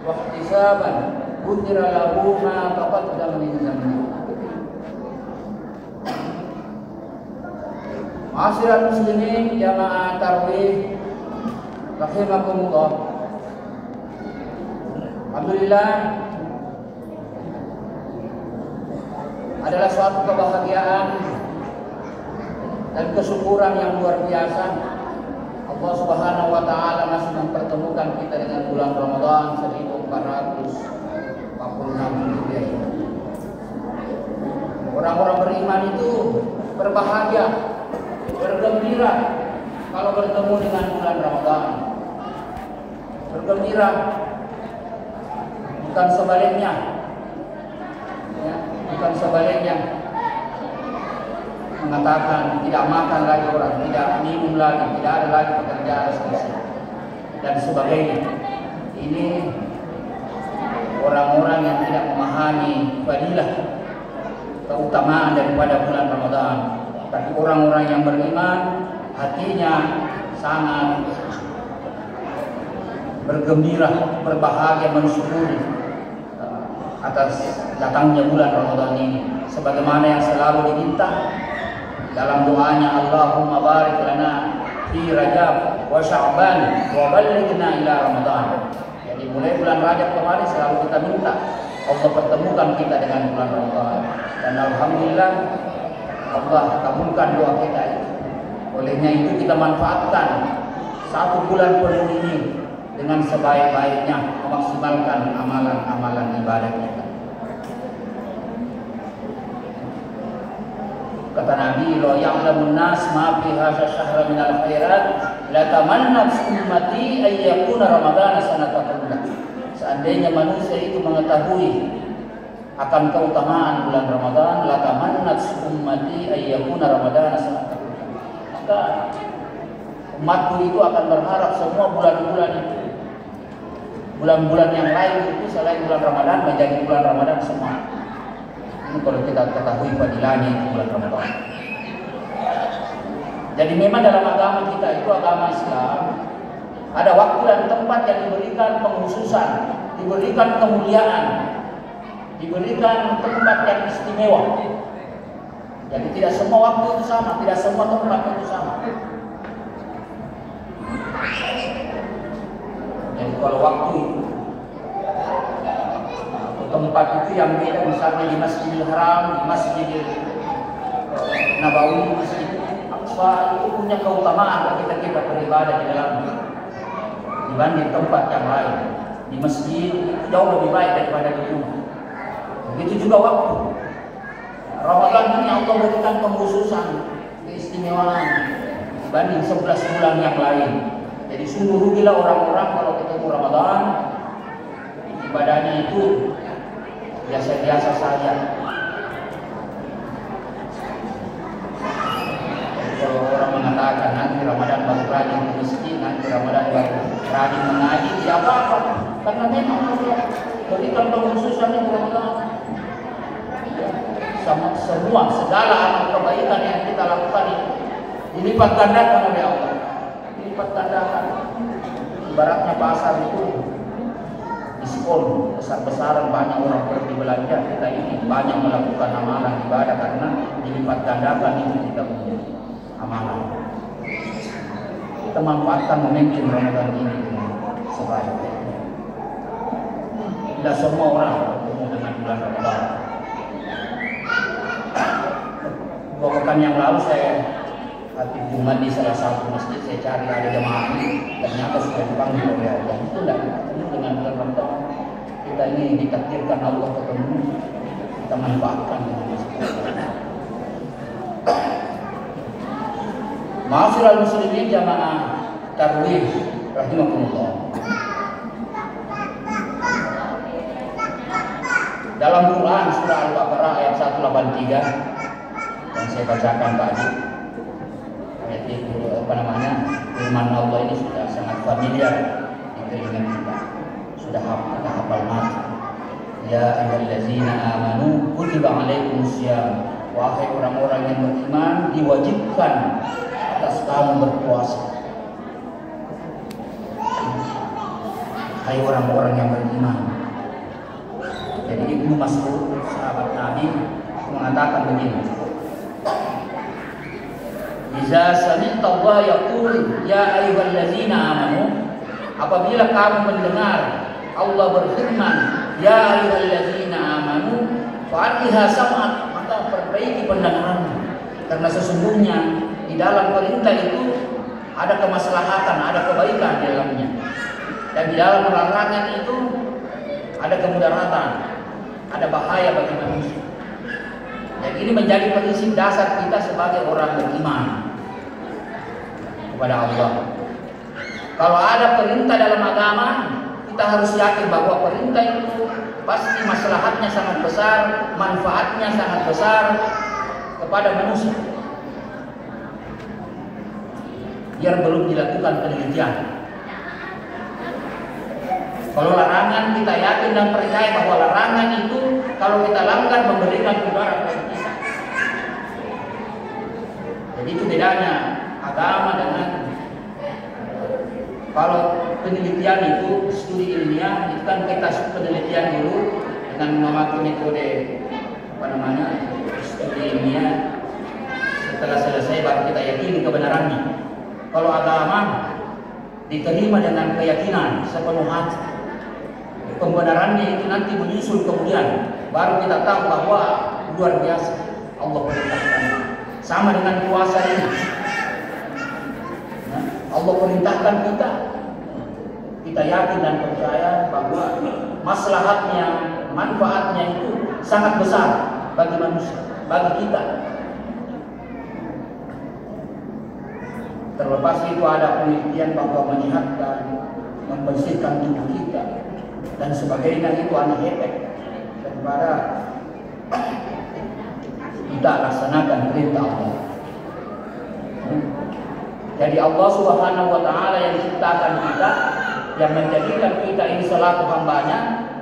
wahtisaban ghufira lahu ma taqaddama min dhanbi. Ma'asyiral muslimin jamaah tarawih rahimakumullah. Alhamdulillah adalah suatu kebahagiaan dan kesyukuran yang luar biasa. Allah Subhanahu wa taala masih mempertemukan kita dengan bulan Ramadan 1446 Hijriah. Orang-orang beriman itu berbahagia, bergembira kalau bertemu dengan bulan Ramadan. Bergembira, bukan sebaliknya. Ya, bukan sebaliknya. Mengatakan tidak makan lagi orang, tidak minum lagi, tidak ada lagi pekerjaan selesai dan sebagainya. Ini orang-orang yang tidak memahami fadilah keutamaan daripada bulan Ramadan. Tapi orang-orang yang beriman hatinya sangat bergembira, berbahagia, mensyukuri atas datangnya bulan Ramadan ini. Sebagaimana yang selalu diminta dalam doanya, Allahumma barik lana fi Rajab wa Sya'ban wa ballighna ila Ramadan. Jadi mulai bulan Rajab kemarin selalu kita minta Allah pertemukan kita dengan bulan Ramadan. Dan alhamdulillah Allah kabulkan doa kita itu. Olehnya itu kita manfaatkan satu bulan penuh ini dengan sebaik-baiknya, memaksimalkan amalan-amalan ibadah kita. Kata Nabi, "Lo ya'lamun nas ma fi hadza syahra min al-khairat, la tamanna ummati ay yakuna Ramadan sanatan kullah." Seandainya manusia itu mengetahui akan keutamaan bulan Ramadan, la tamanna ummati ay yakuna Ramadan sanatan kullah. Maka umatku itu akan berharap semua bulan-bulan itu, bulan-bulan yang lain itu selain bulan Ramadan menjadi bulan Ramadan semua. Ini kalau kita ketahui fadilahnya bulan Ramadan. Jadi memang dalam agama kita itu, agama Islam, ada waktu dan tempat yang diberikan pengkhususan, diberikan kemuliaan, diberikan tempat yang istimewa. Jadi tidak semua waktu itu sama, tidak semua tempat itu sama. Jadi kalau waktu tempat itu yang beda, misalnya di Masjidil Haram, di Masjidil Nabawi, Masjid Aqsa, itu punya keutamaan bagi kita beribadah di dalamnya dibanding tempat yang lain. Di masjid jauh lebih baik daripada di rumah. Begitu juga waktu Ramadan ini Allah berikan pengkhususan, keistimewaan dibanding 11 bulan yang lain. Jadi sungguh rugilah orang-orang kalau ketemu Ramadan ibadahnya itu biasa-biasa saja. Kalau orang mengatakan nanti Ramadan baru rajin ke masjid, nanti Ramadan baru rajin mengaji, tidak apa-apa, karena memang Allah berikan pengkhususan di Ramadan. Semua segala amal kebaikan yang kita lakukan ini dilipat gandakan oleh Allah, dilipat gandakan. Ibaratnya pasar itu diskon besar-besaran, banyak orang pergi belanja, kita ini banyak melakukan amalan ibadah karena dilipat gandakan itu kita punya amalan. Kita manfaatkan momentum Ramadan ini dengan sebaik-baiknya. Tidak semua orang bertemu dengan bulan Ramadan. 2 pekan yang lalu saya Habib Jumat di salah satu masjid, saya cari ada jemaah, ternyata sudah dipanggil oleh Allah. Itu tidak ketemu dengan bulan Ramadan. Kita ini ditakdirkan Allah ketemu, kita manfaatkan dengan masjid. Ma'asyiral muslimin jamaah tarawih rahimakumullah. Dalam Quran surah Al-Baqarah ayat 183 yang saya bacakan tadi, ayat itu firman Allah ini sudah sangat familiar di telinga kita, sudah kita hafal mati. Ya ayyuhallazina amanu kutiba alaikumusiyam, wahai orang-orang yang beriman, diwajibkan atas kamu berpuasa. Hai orang-orang yang beriman. Jadi Ibnu Mas'ud, sahabat Nabi, mengatakan begini, "Iza sami'ta Allah yaqul ya ayyuhallazina amanu," apabila kamu mendengar Allah berfirman, "Ya ayyuhallazina amanu," fa'atiha sam'at, maka perbaiki pendengaranmu. Karena sesungguhnya di dalam perintah itu ada kemaslahatan, ada kebaikan di dalamnya. Dan di dalam larangan itu ada kemudaratan, ada bahaya bagi manusia. Dan ini menjadi prinsip dasar kita sebagai orang beriman kepada Allah. Kalau ada perintah dalam agama, kita harus yakin bahwa perintah itu pasti maslahatnya sangat besar, manfaatnya sangat besar kepada manusia. Biar belum dilakukan penelitian. Kalau larangan, kita yakin dan percaya bahwa larangan itu kalau kita langgar memberikan mudarat bagi kita. Jadi itu bedanya agama dengan kalau penelitian itu studi ilmiah itu kan kita penelitian dulu dengan memakai metode studi ilmiah. Setelah selesai baru kita yakini kebenarannya. Kalau agama diterima dengan keyakinan sepenuh hati. Pembenarannya itu nanti menyusul kemudian, baru kita tahu bahwa luar biasa Allah perintahkan. Sama dengan puasa ini, Allah perintahkan kita yakin dan percaya bahwa maslahatnya, manfaatnya itu sangat besar bagi manusia, bagi kita. Terlepas itu ada penelitian bahwa menyehatkan, membersihkan tubuh kita dan sebagainya, itu aneh efek daripada kita laksanakan perintah Allah. Jadi Allah Subhanahu wa Ta'ala yang ciptakan kita, yang menjadikan kita ini selaku hambanya.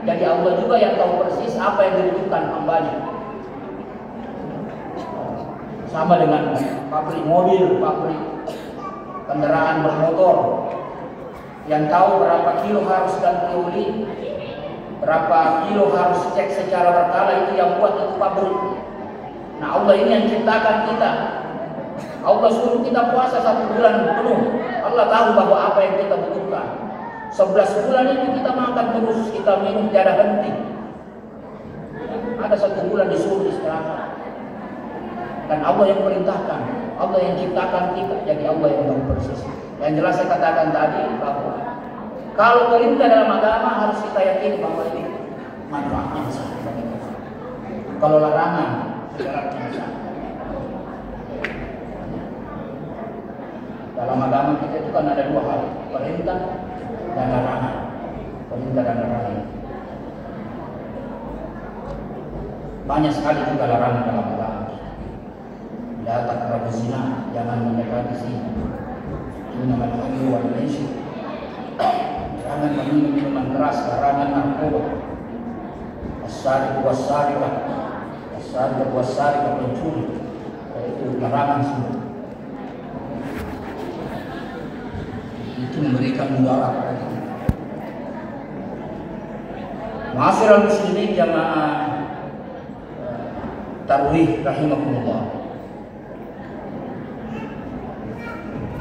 Jadi Allah juga yang tahu persis apa yang dibutuhkan hambanya. Sama dengan pabrik mobil, pabrik kendaraan bermotor, yang tahu berapa kilo harus ganti oli, berapa kilo harus cek secara berkala, itu yang buat itu pabrik. Nah Allah ini yang ciptakan kita. Allah suruh kita puasa 1 bulan penuh. Allah tahu bahwa apa yang kita butuhkan. 11 bulan itu kita makan terus, kita minum tiada henti. Ada 1 bulan disuruh istirahat. Dan Allah yang perintahkan, Allah yang ciptakan kita. Jadi Allah yang tahu persis. Yang jelas saya katakan tadi bahwa kalau perintah dalam agama harus kita yakini bahwa ini manfaatnya besar bagi kita. Kalau larangan, mudaratnya besar. Dalam agama kita itu kan ada 2 hal, perintah dan larangan. Perintah dan larangan. Banyak sekali juga larangan dalam agama. La taqrabu zina, jangan mendekati zina. Innamal khamru wal maisir, jangan meminum minuman keras, larangan narkoba. As-sariq was-sariqah, as-sariq was-sariqah, pencuri, itu larangan semua. Itu memberikan mudarat bagi kita. Ma'asyiral muslimin jamaah tarawih rahimakumullah.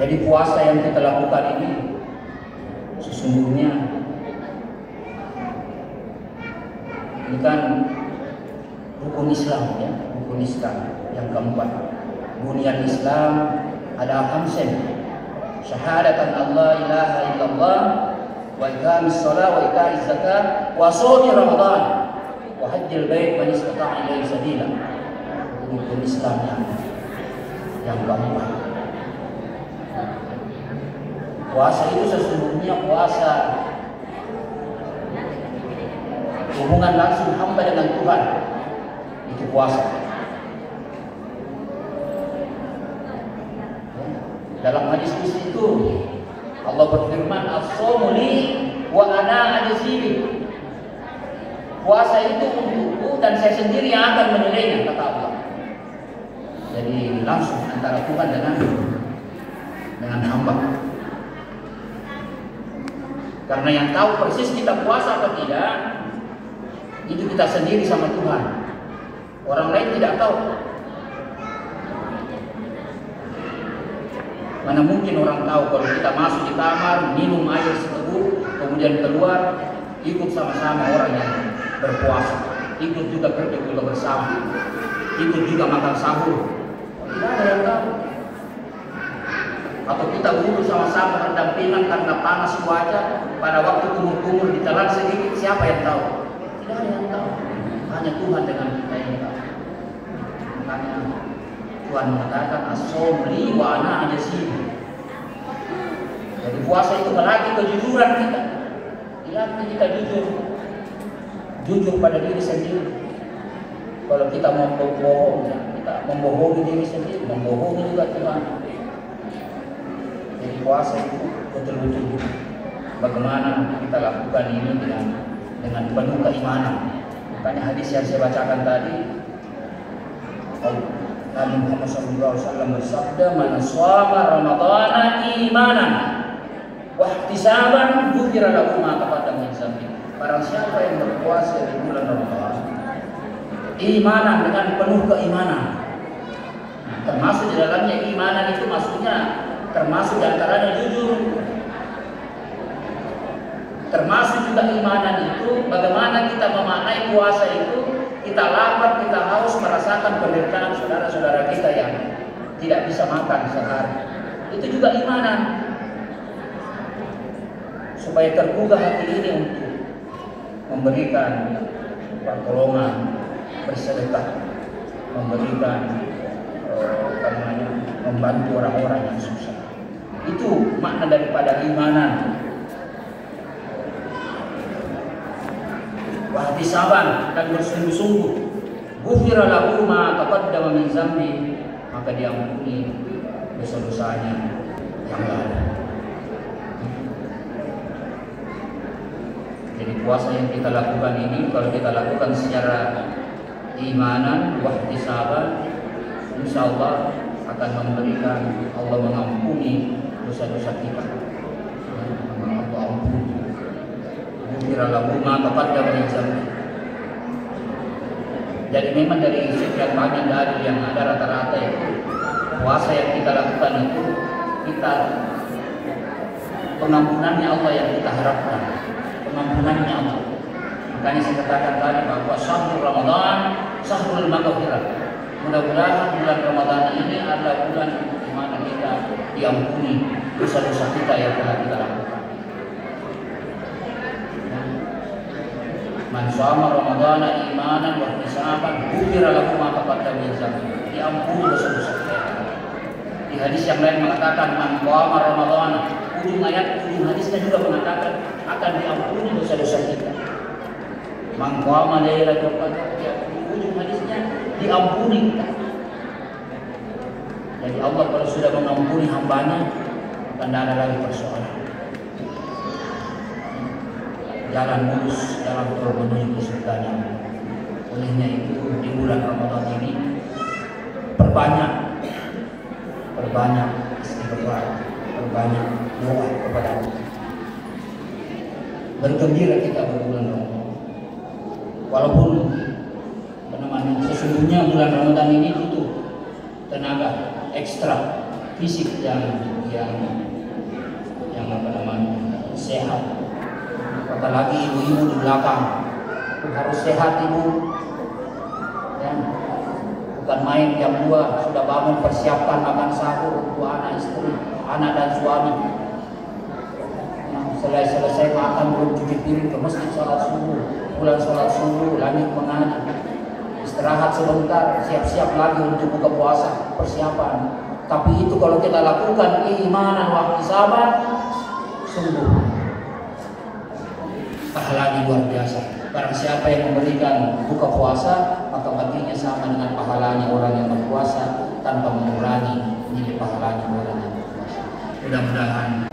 Jadi puasa yang kita lakukan ini sesungguhnya ini kan rukun Islam, ya, rukun Islam yang keempat. Bunyan Islam ada 5, syahadatan Allah ilaha illallah, wa iqamis shalah, wa ita'iz zakat, wa shaumi ramadan, wa hajjil bait man istata'a ilaihi sabila. Rukun Islam yang keempat. Puasa itu sesungguhnya puasa hubungan langsung hamba dengan Tuhan. Itu puasa. Dalam hadis itu Allah berfirman, "As-shaumu li wa ana ajzi." Puasa itu untukku dan saya sendiri yang akan langsung antara Tuhan dengan hamba. Karena yang tahu persis kita puasa atau tidak itu kita sendiri sama Tuhan. Orang lain tidak tahu. Mana mungkin orang tahu kalau kita masuk di kamar, minum air seteguk, kemudian keluar, ikut sama-sama orang yang berpuasa, ikut juga berdoa bersama, ikut juga makan sahur. Tidak ada yang tahu. Atau kita duduk sama-sama berdampingan karena panas cuaca, pada waktu kumur-kumur ditelan sedikit, siapa yang tahu? Tidak ada yang tahu. Hanya Tuhan dengan kita yang tahu. Makanya Tuhan mengatakan as-shaum li wa ana ajzi. Jadi puasa itu melatih kejujuran kita. Dilatih kita jujur pada diri sendiri. Kalau kita mau bohong, kita membohongi diri sendiri, membohongi juga Tuhan. Jadi puasa itu betul-betul bagaimana kita lakukan ini dengan penuh keimanan. Makanya hadis yang saya bacakan tadi, Nabi Muhammad SAW bersabda, "Man shoma Ramadhana imanan wa ihtisaban ghufira lahu ma taqaddama min dzambi." Barang siapa yang berpuasa di bulan Ramadan imanan dengan penuh keimanan. Termasuk di dalamnya imanan itu maksudnya termasuk di antaranya jujur. Termasuk juga imanan itu bagaimana kita memaknai puasa itu, kita lapar, kita haus, merasakan penderitaan saudara-saudara kita yang tidak bisa makan sehari. Itu juga imanan. Supaya tergugah hati ini untuk memberikan pertolongan, bersedekah, memberikan membantu orang-orang yang susah. Itu makna daripada imanan. Wahtisaban, dan bersungguh-sungguh. Ghufira lahu ma taqaddama min dzambi, maka diampuni dosa-dosanya yang lalu. Jadi puasa yang kita lakukan ini, kalau kita lakukan secara imanan, wahtisaban, insya Allah akan memberikan, Allah mengampuni dosa-dosa kita. Allah ampuni. Ghufira lahu ma taqaddama min dzambi. Jadi memang dari sekian banyak dalil yang ada rata-rata itu puasa yang kita lakukan itu kita pengampunannya Allah yang kita harapkan, pengampunannya Allah. Makanya saya katakan tadi bahwa syahrul Ramadan syahrul maghfirah. Mudah-mudahan bulan Ramadan ini adalah bulan di mana kita diampuni dosa-dosa kita yang telah kita lakukan. Man shoma Ramadhana imanan wa ihtisaban ghufira lahu ma taqaddama min dzambi. Diampuni dosa-dosa kita. Di hadis yang lain mengatakan man qama Ramadhana, ujung hadisnya juga mengatakan akan diampuni dosa-dosa kita. Man qama lailatul qadar, ujung hadisnya diampuni kita. Jadi Allah kalau sudah mengampuni hambanya, akan ada lagi persoalan. Jalan mulus dalam tol menuju ke surganya. Olehnya itu di bulan Ramadan ini perbanyak istighfar, perbanyak doa kepada Allah. Bergembira kita berbulan Ramadan. Walaupun sesungguhnya bulan Ramadan ini butuh tenaga ekstra fisik yang sehat. Apalagi ibu-ibu di belakang harus sehat ibu, ya. Bukan main jam 2 sudah bangun persiapkan makan sahur untuk anak istri, anak dan suami. Selesai makan belum cuci piring ke masjid sholat subuh, pulang sholat subuh lanjut mengaji, istirahat sebentar, siap-siap lagi untuk buka puasa, persiapan. Tapi itu kalau kita lakukan imanan wa ihtisaban, sungguh pahalanya luar biasa. Barang siapa yang memberikan buka puasa, maka baginya sama dengan pahalanya orang yang berpuasa tanpa mengurangi nilai pahalanya orang yang berpuasa. Mudah-mudahan